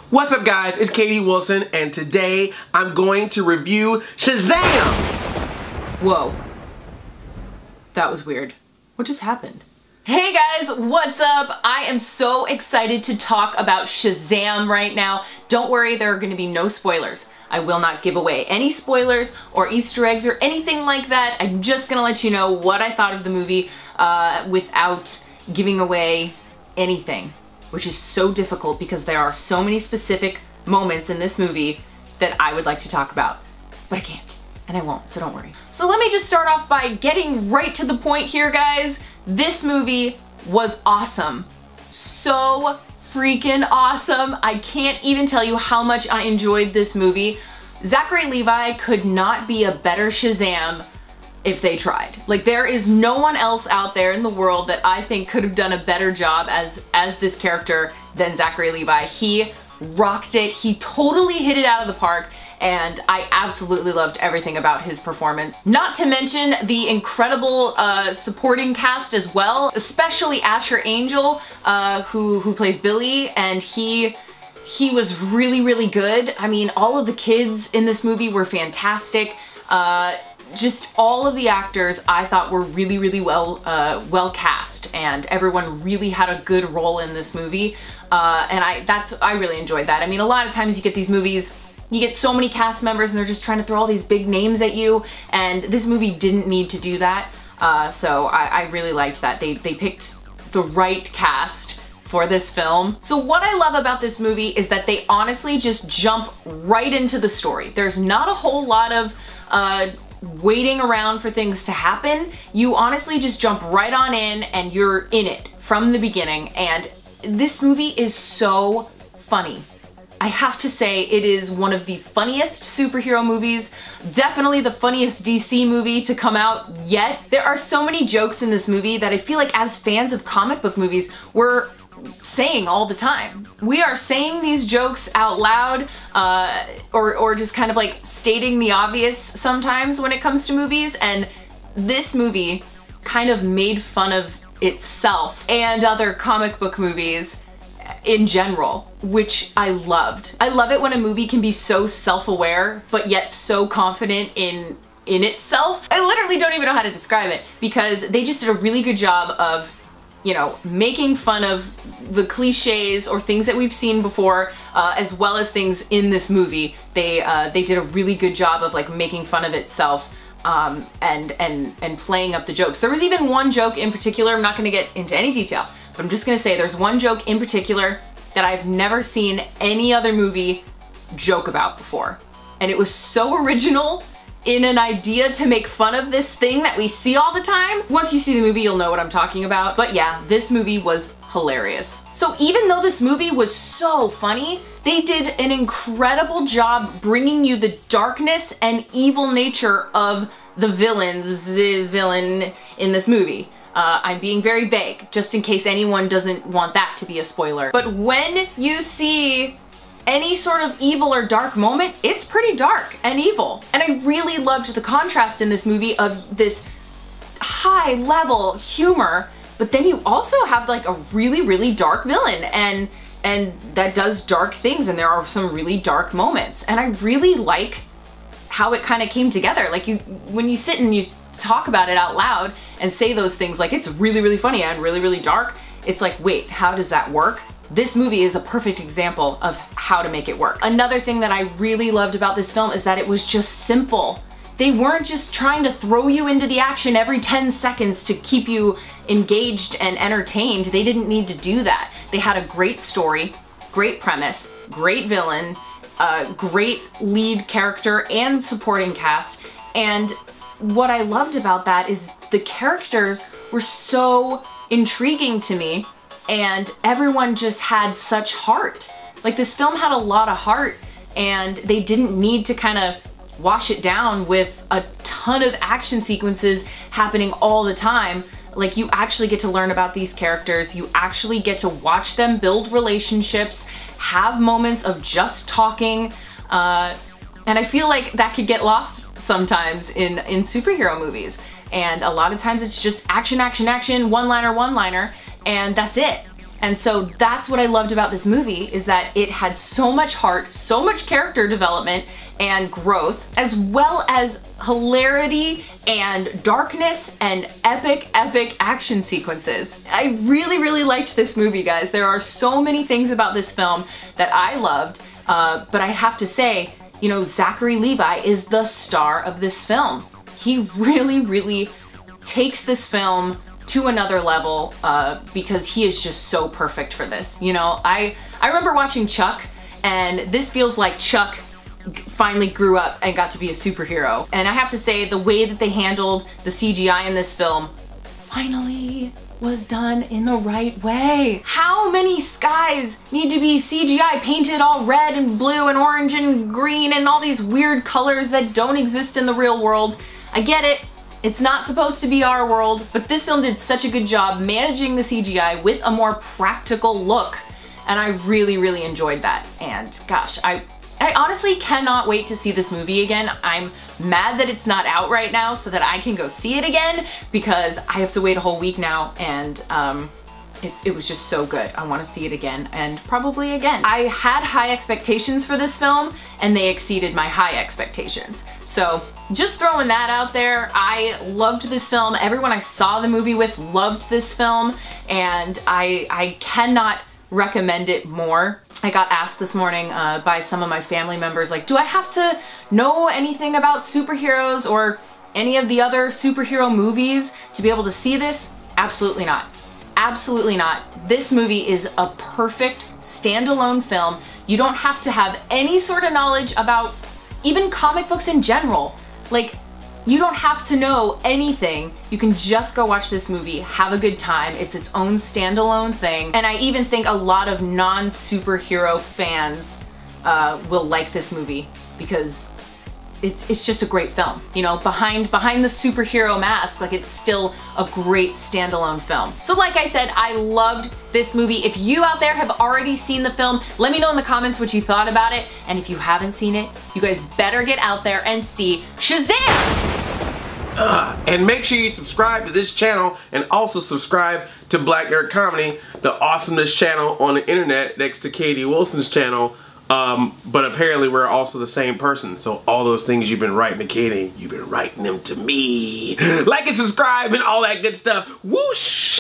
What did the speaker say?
What's up guys, it's Katie Wilson and today I'm going to review Shazam! Whoa. That was weird. What just happened? Hey guys, what's up? I am so excited to talk about Shazam right now. Don't worry, there are going to be no spoilers. I will not give away any spoilers or Easter eggs or anything like that. I'm just gonna let you know what I thought of the movie without giving away anything, which is so difficult because there are so many specific moments in this movie that I would like to talk about, but I can't, and I won't, so don't worry. So let me just start off by getting right to the point here, guys. This movie was awesome. So freaking awesome. I can't even tell you how much I enjoyed this movie. Zachary Levi could not be a better Shazam if they tried. Like, there is no one else out there in the world that I think could have done a better job as this character than Zachary Levi. He rocked it. He totally hit it out of the park, and I absolutely loved everything about his performance. Not to mention the incredible supporting cast as well, especially Asher Angel, who plays Billy, and he was really, really good. I mean, all of the kids in this movie were fantastic. Just all of the actors I thought were really, really well cast, and everyone really had a good role in this movie. And I really enjoyed that. I mean, a lot of times you get these movies, you get so many cast members and they're just trying to throw all these big names at you, and this movie didn't need to do that. So I really liked that. They picked the right cast for this film. So what I love about this movie is that they honestly just jump right into the story. There's not a whole lot of waiting around for things to happen. You honestly just jump right on in and you're in it from the beginning, and this movie is so funny. I have to say, it is one of the funniest superhero movies, definitely the funniest DC movie to come out yet. There are so many jokes in this movie that I feel like as fans of comic book movies, we're saying all the time. We are saying these jokes out loud, or just kind of like stating the obvious sometimes when it comes to movies, and this movie kind of made fun of itself and other comic book movies in general, which I loved. I love it when a movie can be so self-aware but yet so confident in itself. I literally don't even know how to describe it, because they just did a really good job of, you know, making fun of the cliches or things that we've seen before, as well as things in this movie. They did a really good job of like making fun of itself, and playing up the jokes. There was even one joke in particular, I'm not gonna get into any detail, but I'm just gonna say there's one joke in particular that I've never seen any other movie joke about before. And it was so original in an idea to make fun of this thing that we see all the time. Once you see the movie, you'll know what I'm talking about. But yeah, this movie was hilarious. So even though this movie was so funny, they did an incredible job bringing you the darkness and evil nature of the villain in this movie. I'm being very vague, just in case anyone doesn't want that to be a spoiler. But when you see any sort of evil or dark moment, it's pretty dark and evil. And I really loved the contrast in this movie of this high level humor, but then you also have like a really, really dark villain and that does dark things, and there are some really dark moments. And I really like how it kind of came together. Like, when you sit and you talk about it out loud and say those things like it's really, really funny and really, really dark, it's like, wait, how does that work? This movie is a perfect example of how to make it work. Another thing that I really loved about this film is that it was just simple. They weren't just trying to throw you into the action every 10 seconds to keep you engaged and entertained. They didn't need to do that. They had a great story, great premise, great villain, great lead character and supporting cast. And what I loved about that is the characters were so intriguing to me, and everyone just had such heart. Like, this film had a lot of heart, and they didn't need to kind of wash it down with a ton of action sequences happening all the time. Like, you actually get to learn about these characters, you actually get to watch them build relationships, have moments of just talking, and I feel like that could get lost sometimes in superhero movies. And a lot of times it's just action, action, action, one-liner, one-liner, and that's it. And so that's what I loved about this movie, is that it had so much heart, so much character development and growth, as well as hilarity and darkness and epic action sequences. I really liked this movie, guys. There are so many things about this film that I loved, but I have to say, you know, Zachary Levi is the star of this film. He really takes this film to another level because he is just so perfect for this. You know, I remember watching Chuck, and this feels like Chuck finally grew up and got to be a superhero. And I have to say, the way that they handled the CGI in this film finally was done in the right way. How many skies need to be CGI painted all red and blue and orange and green and all these weird colors that don't exist in the real world? I get it. It's not supposed to be our world, but this film did such a good job managing the CGI with a more practical look, and I really enjoyed that. And gosh, I honestly cannot wait to see this movie again. I'm mad that it's not out right now so that I can go see it again, because I have to wait a whole week now, and it was just so good. I want to see it again, and probably again. I had high expectations for this film, and they exceeded my high expectations. So just throwing that out there, I loved this film. Everyone I saw the movie with loved this film, and I cannot recommend it more. I got asked this morning by some of my family members, like, do I have to know anything about superheroes or any of the other superhero movies to be able to see this? Absolutely not. Absolutely not. This movie is a perfect standalone film. You don't have to have any sort of knowledge about even comic books in general. Like, you don't have to know anything. You can just go watch this movie, have a good time. It's its own standalone thing. And I even think a lot of non-superhero fans will like this movie, because it's just a great film. You know, behind the superhero mask, like, it's still a great standalone film. So like I said, I loved this movie. If you out there have already seen the film, let me know in the comments what you thought about it. And if you haven't seen it, you guys better get out there and see Shazam! And make sure you subscribe to this channel, and also subscribe to Blacknerdcomedy, the awesomest channel on the internet next to Katie Wilson's channel. But apparently we're also the same person, so all those things you've been writing to Katie, you've been writing them to me. Like and subscribe and all that good stuff. Whoosh!